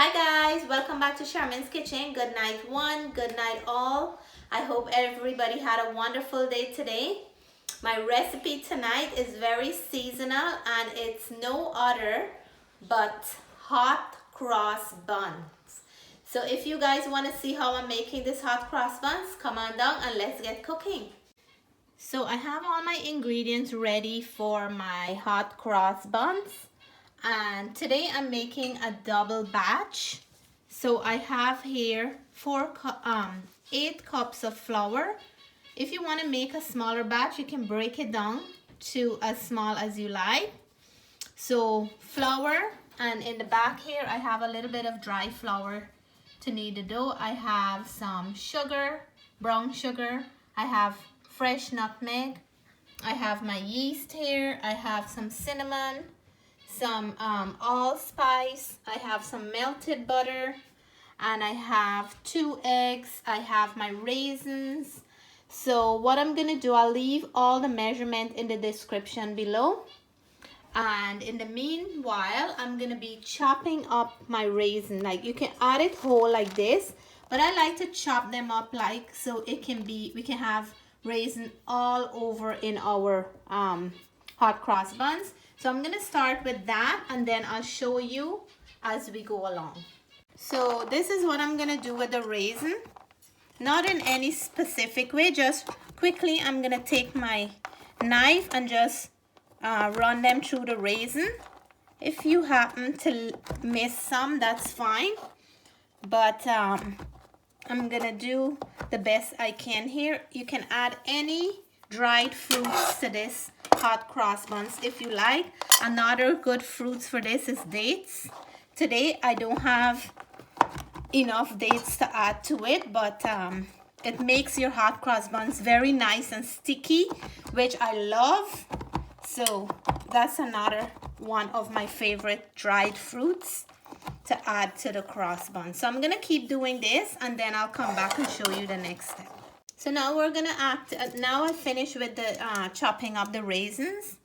Hi guys, welcome back to Charmaine's Kitchen. Good night one, good night all. I hope everybody had a wonderful day today. My recipe tonight is very seasonal and it's no other but hot cross buns. So if you guys want to see how I'm making this hot cross buns, come on down and let's get cooking. So I have all my ingredients ready for my hot cross buns. And today I'm making a double batch. So I have here 8 cups of flour. If you want to make a smaller batch, you can break it down to as small as you like. So flour, and in the back here I have a little bit of dry flour to knead the dough. I have some sugar, brown sugar. I have fresh nutmeg. I have my yeast here. I have some cinnamon, some allspice. I have some melted butter, and I have 2 eggs. I have my raisins. So what I'm gonna do, I'll leave all the measurement in the description below, and in the meanwhile I'm gonna be chopping up my raisin. Like, you can add it whole like this, but I like to chop them up like so we can have raisin all over in our hot cross buns. So I'm gonna start with that, and then I'll show you as we go along. So this is what I'm gonna do with the raisin. Not in any specific way, just quickly I'm gonna take my knife and just run them through the raisin. If you happen to miss some, that's fine, but I'm gonna do the best I can here. You can add any dried fruits to this hot cross buns if you like. Another good fruits for this is dates. Today I don't have enough dates to add to it, but it makes your hot cross buns very nice and sticky, which I love. So that's another one of my favorite dried fruits to add to the cross bun. So I'm gonna keep doing this, and then I'll come back and show you the next step. So now we're gonna now I finished with the chopping up the raisins,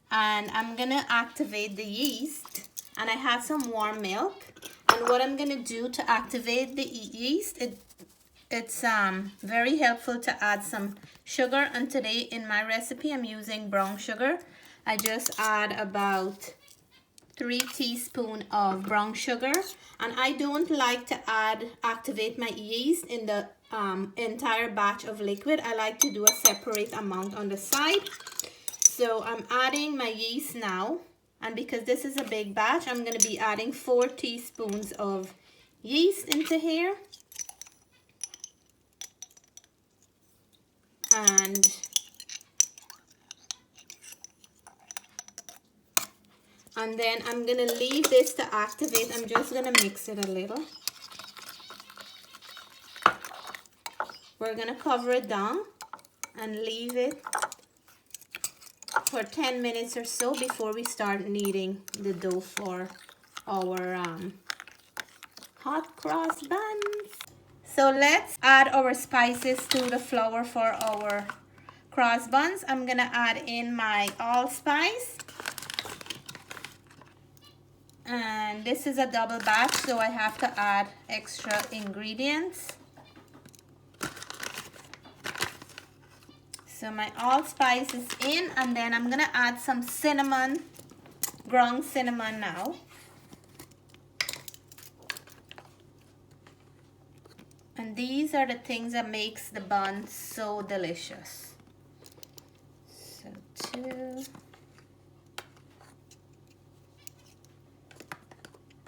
and I'm gonna activate the yeast, and I have some warm milk. And what I'm gonna do to activate the yeast, it's very helpful to add some sugar, and today in my recipe I'm using brown sugar. I just add about 3 teaspoons of brown sugar, and I don't like to activate my yeast in the entire batch of liquid. I like to do a separate amount on the side. So I'm adding my yeast now, and because this is a big batch, I'm going to be adding 4 teaspoons of yeast into here. And then I'm going to leave this to activate. I'm just going to mix it a little. We're going to cover it down and leave it for 10 minutes or so before we start kneading the dough for our hot cross buns. So let's add our spices to the flour for our cross buns. I'm going to add in my allspice. And this is a double batch, so I have to add extra ingredients. So my allspice is in, and then I'm gonna add some cinnamon, ground cinnamon now. And these are the things that makes the buns so delicious. So 2.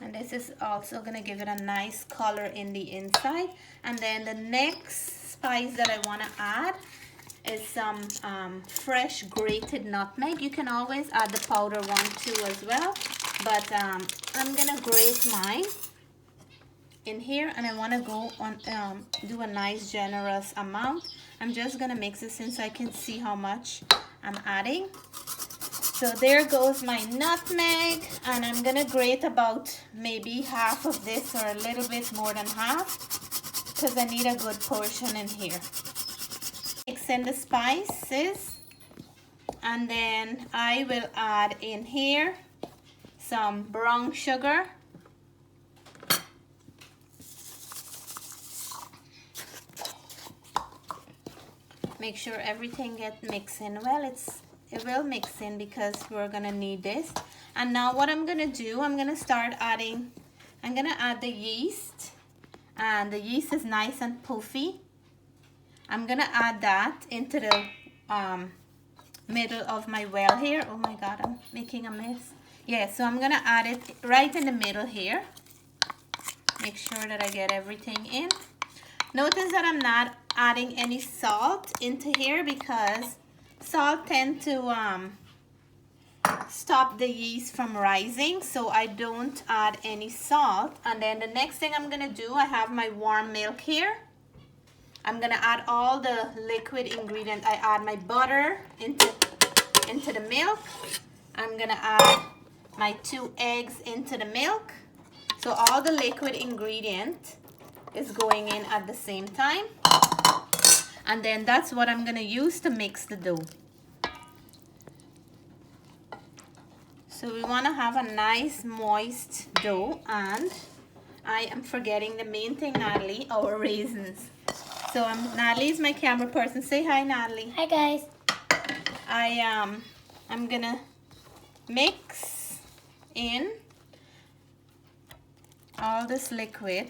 And this is also gonna give it a nice color in the inside. And then the next spice that I wanna add is some fresh grated nutmeg. You can always add the powder one too as well, but I'm gonna grate mine in here, and I want to go on do a nice generous amount. I'm just gonna mix it since I can see how much I'm adding. So there goes my nutmeg, and I'm gonna grate about maybe half of this, or a little bit more than half, because I need a good portion in here. Mix in the spices, and then I will add in here some brown sugar, Make sure everything gets mixed in well. It will mix in because we're gonna need this. And now what I'm gonna do, I'm gonna add the yeast, and the yeast is nice and puffy. I'm gonna add that into the middle of my well here. Oh my God, I'm making a mess. Yeah, so I'm gonna add it right in the middle here. Make sure that I get everything in. Notice that I'm not adding any salt into here because salt tends to stop the yeast from rising, so I don't add any salt. And then the next thing I'm gonna do, I have my warm milk here. I'm gonna add all the liquid ingredients. I add my butter into the milk. I'm gonna add my 2 eggs into the milk. So all the liquid ingredient is going in at the same time. And then that's what I'm gonna use to mix the dough. So we wanna have a nice moist dough, and I am forgetting the main thing, Natalie, our raisins. So Natalie is my camera person. Say hi, Natalie. Hi, guys. I'm gonna mix in all this liquid.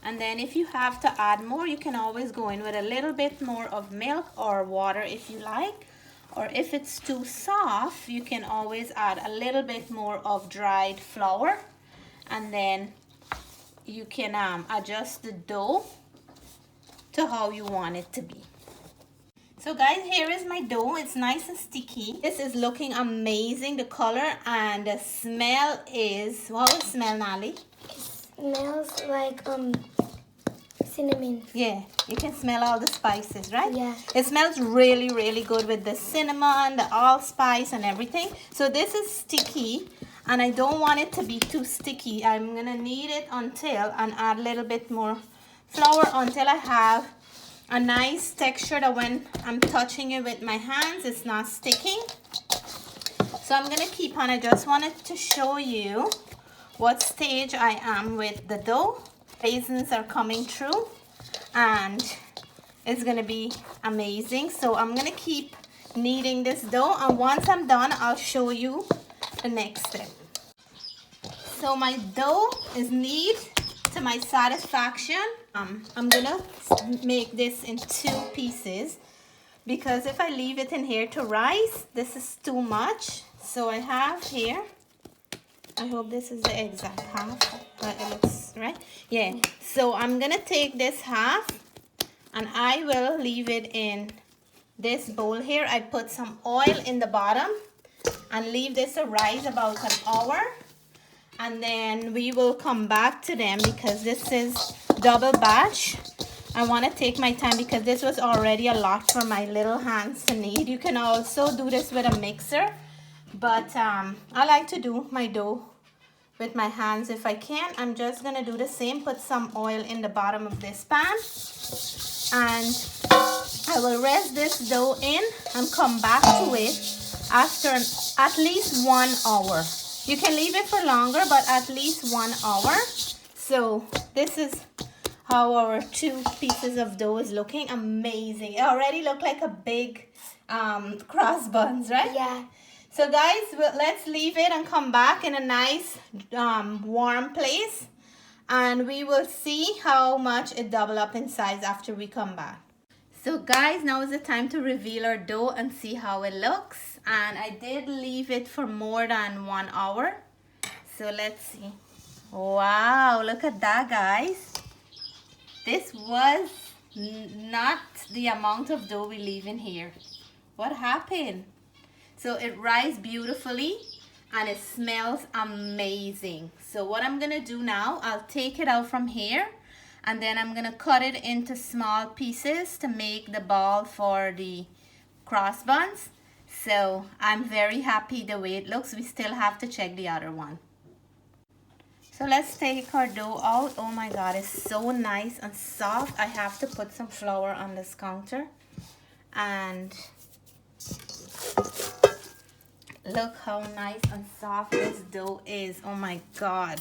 And then if you have to add more, you can always go in with a little bit more of milk or water if you like. Or if it's too soft, you can always add a little bit more of dried flour. And then you can adjust the dough to how you want it to be. So guys, here is my dough. It's nice and sticky. This is looking amazing, the color, and the smell is, how does it smell, Natalie? It smells like cinnamon. Yeah, you can smell all the spices, right? Yeah. It smells really, really good with the cinnamon, the allspice and everything. So this is sticky, and I don't want it to be too sticky. I'm gonna knead it until, and add a little bit more flour until I have a nice texture that when I'm touching it with my hands, it's not sticking. So I'm gonna keep on. I just wanted to show you what stage I am with the dough. Raisins are coming through, and it's gonna be amazing. So I'm gonna keep kneading this dough, and once I'm done, I'll show you the next step. So my dough is kneaded to my satisfaction. I'm gonna make this in 2 pieces because if I leave it in here to rise, this is too much. So I have here, I hope this is the exact half, but it looks right. Yeah, so I'm gonna take this half and I will leave it in this bowl here. I put some oil in the bottom and leave this to rise about an hour. And then we will come back to them because this is double batch. I want to take my time because this was already a lot for my little hands to knead. You can also do this with a mixer, but I like to do my dough with my hands if I can. I'm just going to do the same. Put some oil in the bottom of this pan, and I will rest this dough in and come back to it after at least 1 hour. You can leave it for longer, but at least 1 hour. So this is how our 2 pieces of dough is looking. Amazing. It already look like a big cross buns, right? Yeah. So guys, let's leave it and come back in a nice warm place, and we will see how much it double up in size after we come back. So guys, now is the time to reveal our dough and see how it looks. And I did leave it for more than 1 hour. So let's see. Wow, look at that, guys. This was not the amount of dough we leave in here. What happened? So it rises beautifully and it smells amazing. So what I'm gonna do now, I'll take it out from here, and then I'm gonna cut it into small pieces to make the ball for the cross buns. So I'm very happy the way it looks. We still have to check the other one. So let's take our dough out. Oh my God, it's so nice and soft. I have to put some flour on this counter. And look how nice and soft this dough is. Oh my God.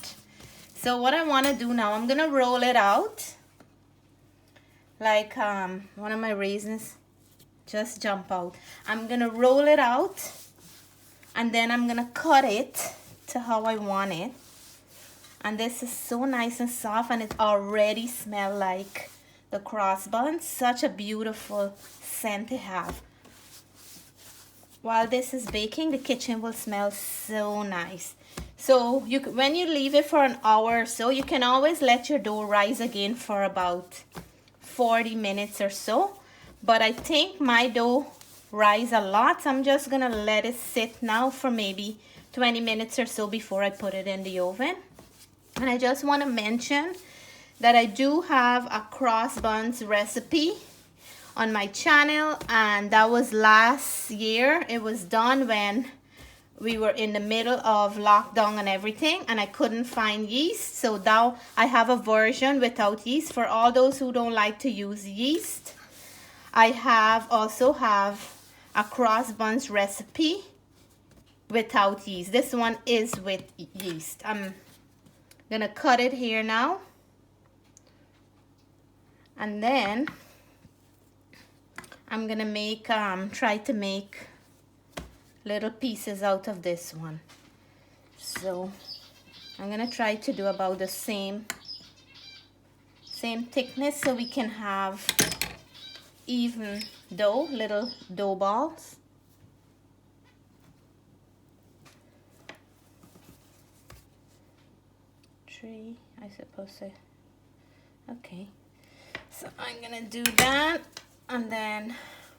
So what I want to do now, I'm going to roll it out. like one of my raisins just jump out. I'm gonna roll it out and then I'm gonna cut it to how I want it. And this is so nice and soft, and it already smells like the cross buns. Such a beautiful scent to have. While this is baking, the kitchen will smell so nice. So when you leave it for an hour or so, you can always let your dough rise again for about 40 minutes or so. But I think my dough rise a lot, so I'm just gonna let it sit now for maybe 20 minutes or so before I put it in the oven. And I just want to mention that I do have a cross buns recipe on my channel, and that was last year. It was done when we were in the middle of lockdown and everything, and I couldn't find yeast. So now I have a version without yeast. For all those who don't like to use yeast, I also have a cross buns recipe without yeast. This one is with yeast. I'm gonna cut it here now, and then I'm gonna make try to make little pieces out of this one. So I'm gonna try to do about the same thickness so we can have even dough, little dough balls. I suppose so. Okay, so I'm gonna do that, and then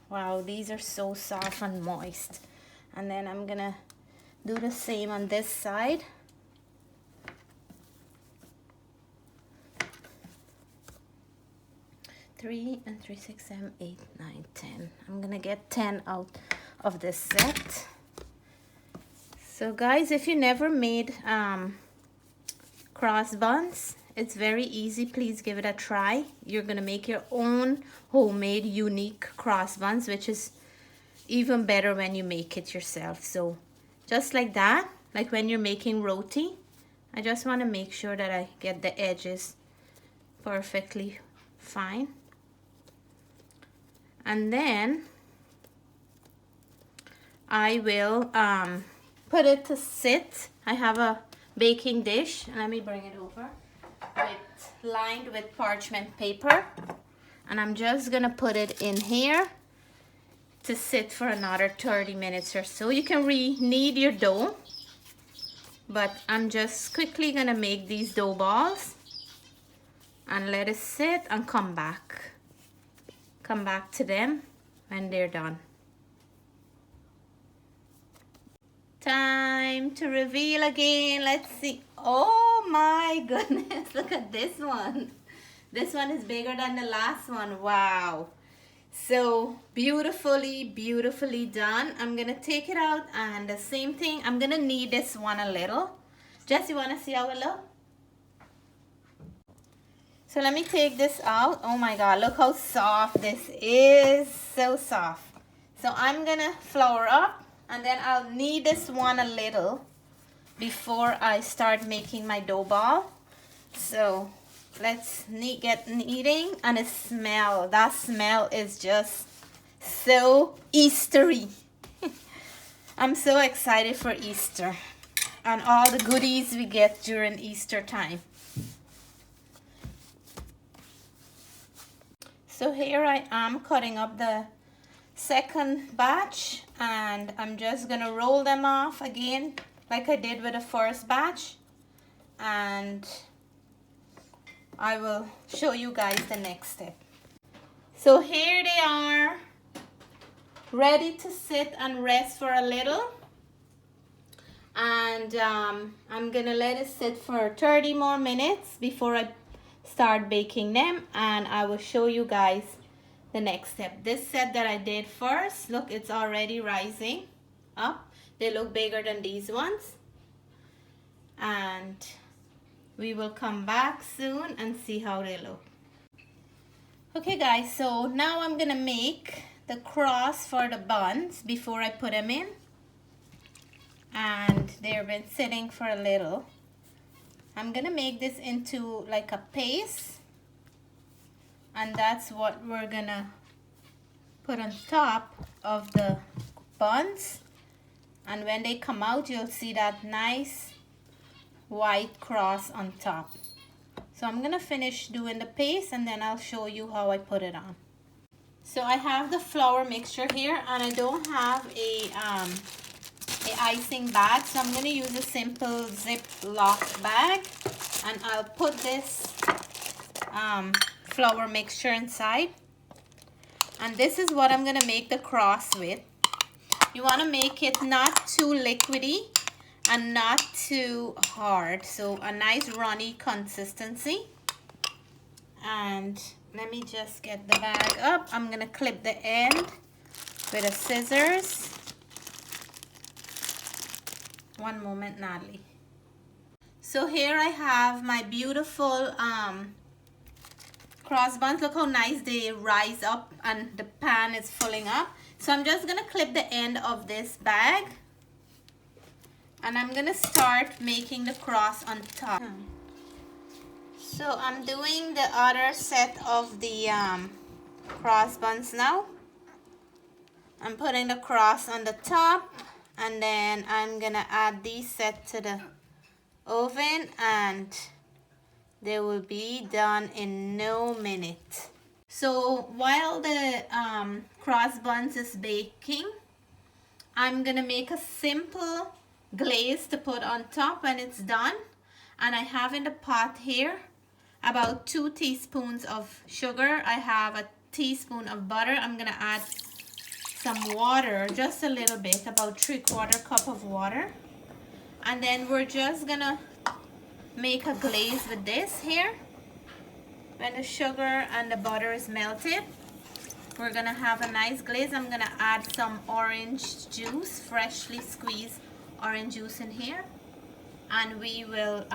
wow, these are so soft and moist. And then I'm gonna do the same on this side. Three and 3, 6, 7, 8, 9, 10. I'm gonna get 10 out of this set. So guys, if you never made cross buns, it's very easy. Please give it a try. You're gonna make your own homemade unique cross buns, which is even better when you make it yourself. So just like that, like when you're making roti, I just want to make sure that I get the edges perfectly fine. And then I will put it to sit. I have a baking dish, let me bring it over, lined with parchment paper, and I'm just gonna put it in here to sit for another 30 minutes or so. You can knead your dough, but I'm just quickly gonna make these dough balls and let it sit and come back to them when they're done. Time to reveal again. Let's see. Oh my goodness, look at this one. This one is bigger than the last one. Wow. So beautifully done. I'm gonna take it out, and the same thing, I'm gonna knead this one a little. Jess, you wanna see how it look? So let me take this out. Oh my God, look how soft this is. So soft. So I'm gonna flour up, and then I'll knead this one a little before I start making my dough ball. So let's get kneading, and the smell, that smell is just so Eastery. I'm so excited for Easter and all the goodies we get during Easter time. So here I am cutting up the second batch, and I'm just gonna roll them off again like I did with the first batch, and I will show you guys the next step. So here they are, ready to sit and rest for a little, and I'm gonna let it sit for 30 more minutes before I start baking them, and I will show you guys the next step. This set that I did first, look, it's already rising up. They look bigger than these ones, and we will come back soon and see how they look. Okay guys, so now I'm gonna make the cross for the buns before I put them in, and they've been sitting for a little. I'm gonna make this into like a paste, And that's what we're gonna put on top of the buns. And when they come out, you'll see that nice white cross on top. So I'm gonna finish doing the paste and then I'll show you how I put it on. So I have the flour mixture here and I don't have a icing bag, so I'm gonna use a simple Ziploc bag, and I'll put this flour mixture inside. And this is what I'm gonna make the cross with. You wanna make it not too liquidy and not too hard, so a nice runny consistency. And let me just get the bag up. I'm gonna clip the end with a scissors. One moment, Natalie. So here I have my beautiful cross buns. Look how nice they rise up and the pan is filling up. So I'm just gonna clip the end of this bag and I'm gonna start making the cross on top. So I'm doing the other set of the cross buns now. I'm putting the cross on the top and then I'm gonna add these set to the oven and they will be done in no minute. So while the cross buns is baking, I'm gonna make a simple glaze to put on top when it's done. And I have in the pot here about 2 teaspoons of sugar. I have a teaspoon of butter. I'm gonna add some water, just a little bit, about 3/4 cup of water. And then we're just gonna make a glaze with this here. When the sugar and the butter is melted, we're gonna have a nice glaze. I'm gonna add some orange juice, freshly squeezed orange juice in here. And we will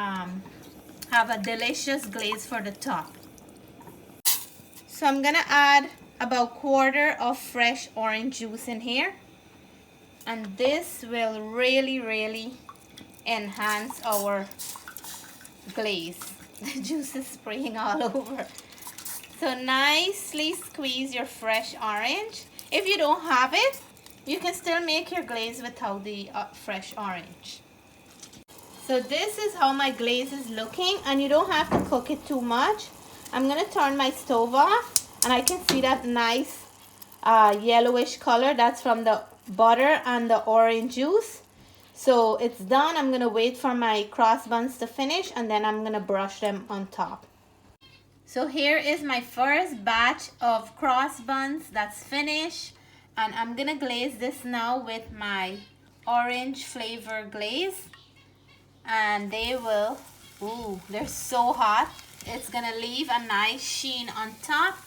have a delicious glaze for the top. So I'm gonna add about 1/4 of fresh orange juice in here. And this will really enhance our glaze. The juice is spraying all over. So nicely squeeze your fresh orange. If you don't have it, you can still make your glaze without the fresh orange. So this is how my glaze is looking, and you don't have to cook it too much. I'm gonna turn my stove off, and I can see that nice yellowish color. That's from the butter and the orange juice. So it's done. I'm gonna wait for my cross buns to finish, and then I'm gonna brush them on top. So here is my first batch of cross buns that's finished, and I'm gonna glaze this now with my orange flavor glaze. And they will, ooh, they're so hot. It's gonna leave a nice sheen on top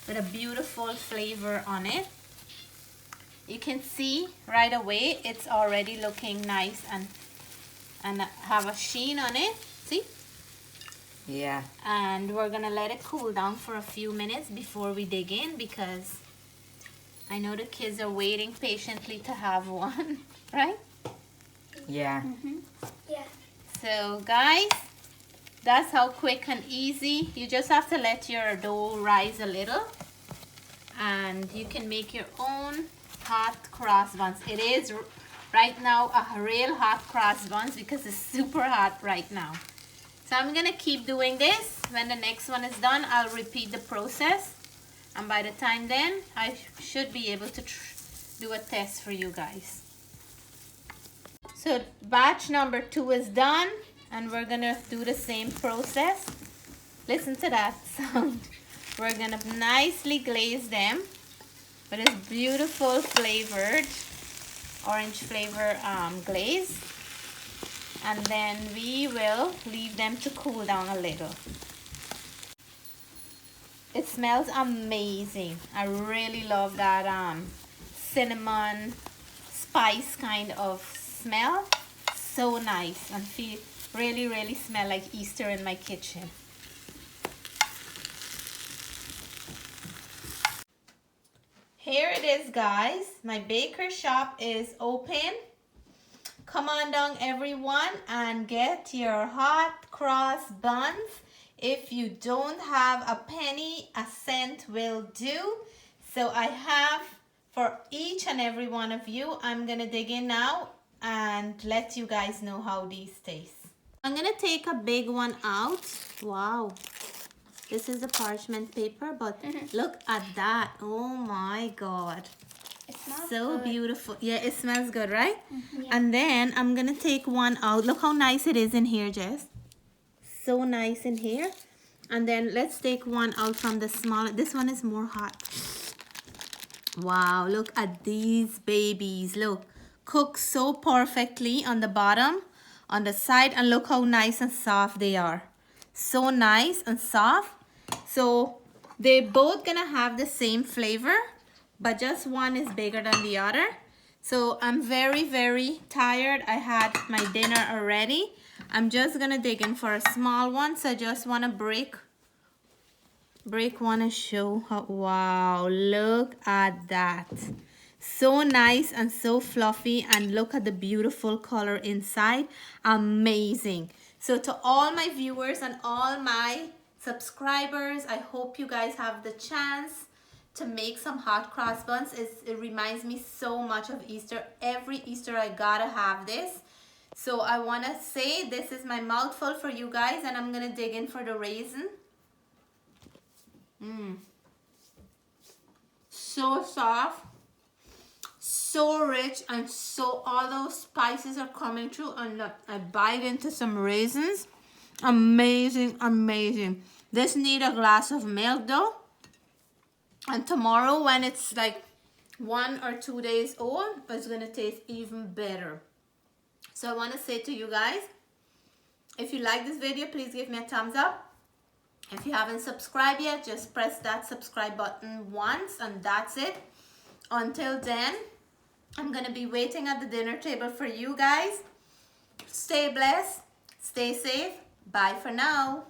with a beautiful flavor on it. You can see right away it's already looking nice and have a sheen on it. See? Yeah. And we're gonna let it cool down for a few minutes before we dig in, because I know the kids are waiting patiently to have one, right? Yeah. Yeah. So guys, that's how quick and easy. You just have to let your dough rise a little and you can make your own hot cross buns. It is right now a real hot cross buns because it's super hot right now. So I'm gonna keep doing this. When the next one is done, I'll repeat the process, and by the time then I should be able to do a test for you guys. So batch number 2 is done, and we're gonna do the same process. Listen to that sound. We're gonna nicely glaze them with this beautiful flavored orange flavor glaze, and then we will leave them to cool down a little. It smells amazing. I really love that cinnamon spice kind of smell. So nice, and feel really smell like Easter in my kitchen. Here it is, guys. My baker shop is open. Come on down, everyone, and get your hot cross buns. If you don't have a penny, a cent will do. So I have for each and every one of you. I'm gonna dig in now and let you guys know how these taste. I'm gonna take a big one out. Wow. This is a parchment paper, but look at that. Oh my God. It smells So good. beautiful. Yeah, it smells good, right? Yeah. And then I'm gonna take one out. Look how nice it is in here, Jess. So nice in here. And then let's take one out from the smaller. This one is more hot. Wow, look at these babies. Look, cooked so perfectly on the bottom, on the side, and look how nice and soft they are. So nice and soft. So they both gonna have the same flavor, but just one is bigger than the other. So I'm very, very tired. I had my dinner already. I'm just gonna dig in for a small one. So I just wanna break one and show how, wow, look at that. So nice and so fluffy, and look at the beautiful color inside. Amazing. So to all my viewers and all my subscribers, I hope you guys have the chance to make some hot cross buns. It reminds me so much of Easter. Every Easter I gotta have this. So I want to say this is my mouthful for you guys, and I'm gonna dig in for the raisin. So soft, so rich, and so all those spices are coming through. And look, I bite into some raisins. Amazing, amazing. This need a glass of milk though. And tomorrow, when it's like 1 or 2 days old, it's gonna taste even better. So I want to say to you guys, if you like this video, please give me a thumbs up. If you haven't subscribed yet, just press that subscribe button once, and that's it. Until then, I'm gonna be waiting at the dinner table for you guys. Stay blessed, stay safe. Bye for now.